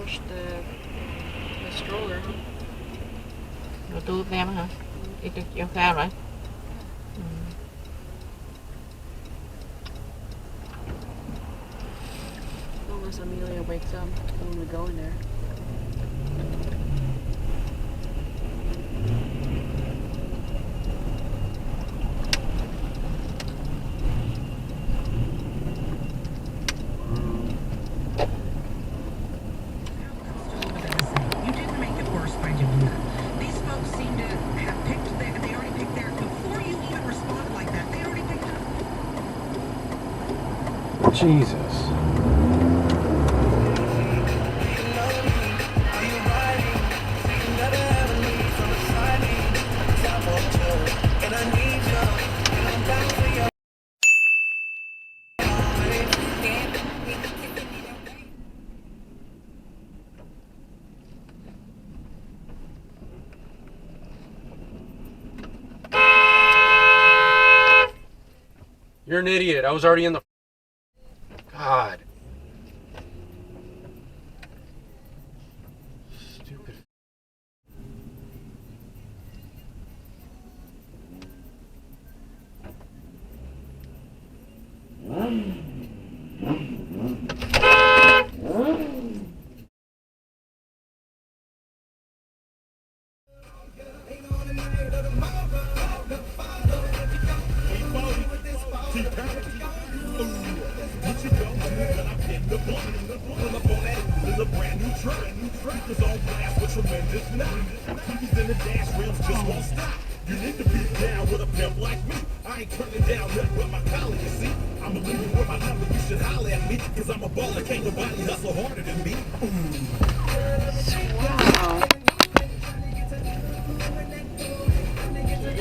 push the stroller. Đồ tu của em hả? Đi được chiều xa rồi. Unless Amelia wakes up when we go in there. Jesus. You're an idiot. I was already in the... God. Stupid. You need to be down with a pimp like me. I ain't turning down nothing but my collar, you see. I'm a leader with my number, you should holler at me. Cause I'm a baller, can't nobody hustle harder than me. Wow.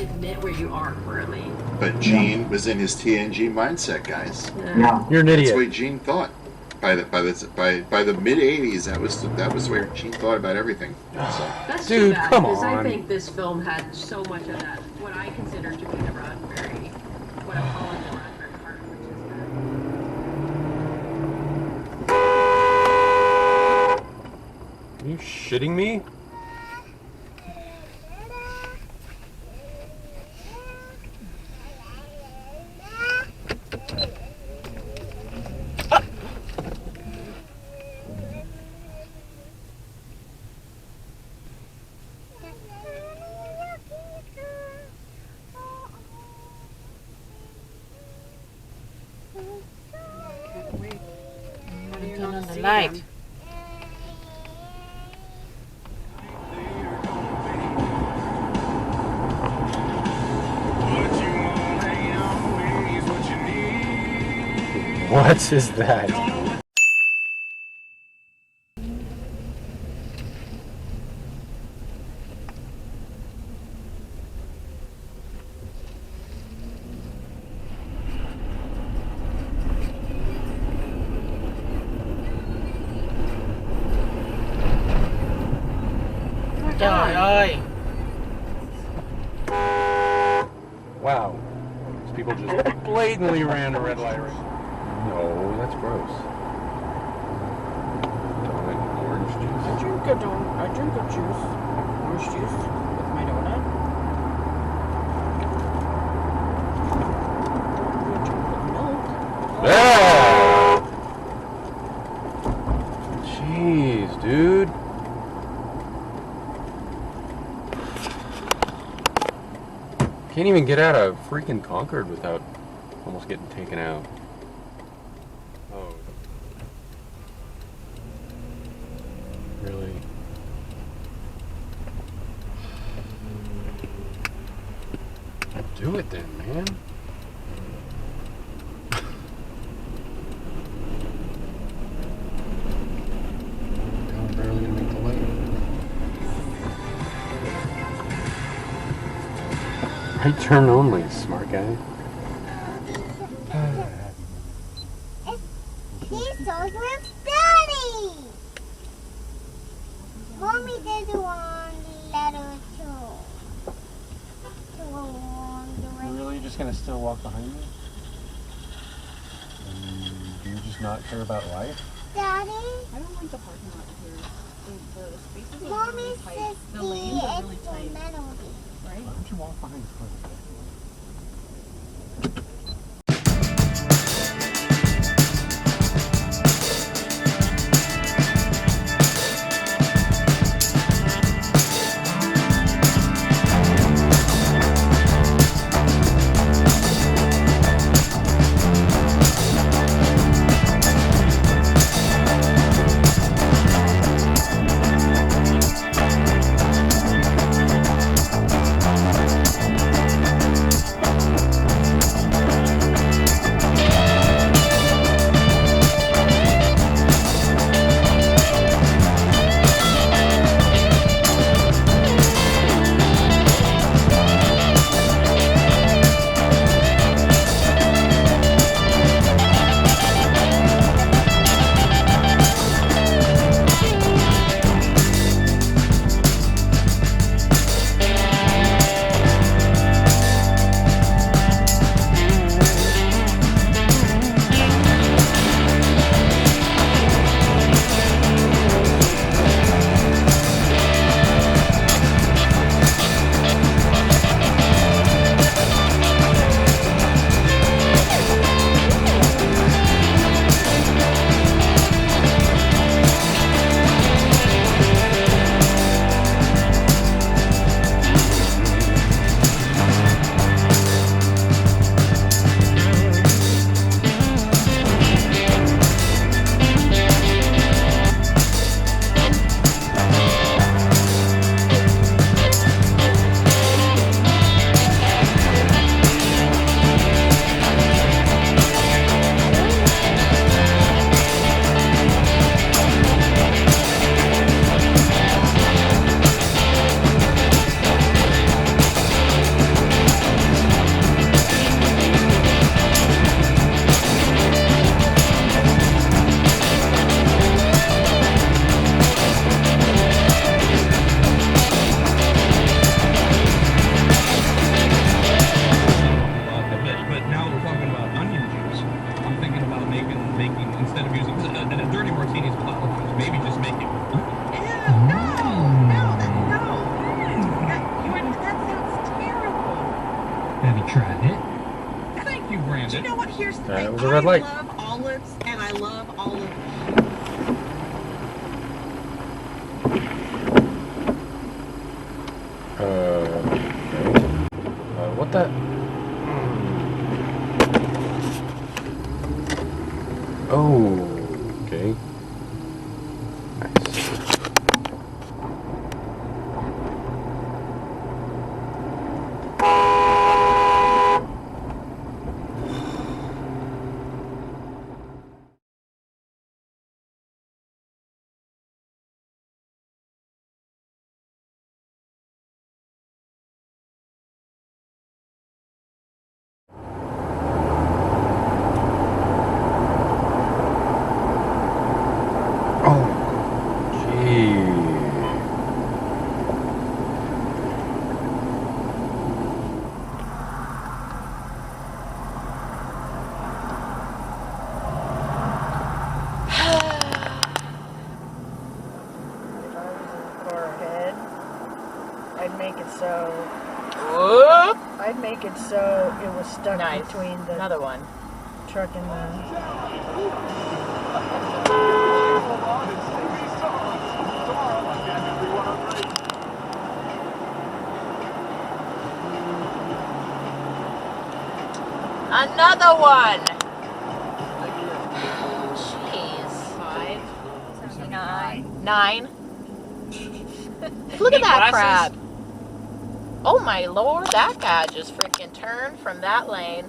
Admit where you are currently. But Gene was in his TNG mindset, guys. Yeah. You're an idiot. That's the way Gene thought. By the mid '80s, that was where Gene thought about everything. So. That's Dude, too bad, come because I on. think this film had so much of that, what I consider to be the Roddenberry, what I'm calling the Roddenberry part, which is Are you shitting me? Turn on the light. What is that? Trời ơi. Wow. These people just blatantly ran a red light. No, that's gross. Orange juice. I drink a juice, orange juice, with my donut. Milk. Yeah! Jeez, dude. Can't even get out of freaking Concord without almost getting taken out. Oh. Really? Do it then, man. I'm barely gonna make the light. Right turn only, smart guy. He's so with Daddy! Mommy did one letter too. You're really just gonna still walk behind me? Do you just not care about life? Daddy? I don't like the parking lot here. The spaces are Mommy really says tight. The lanes are really it's a tight, melody. right? Don't you walk behind the car? Do you know what? Here's the thing. It was a red light. I love olives, and I love olive. What the? Oh, okay. Nice. I'd make it so it was stuck between the another one. Truck and the. Another one. Jeez. 9. Look at that crap. Oh my lord, that guy just freaking turned from that lane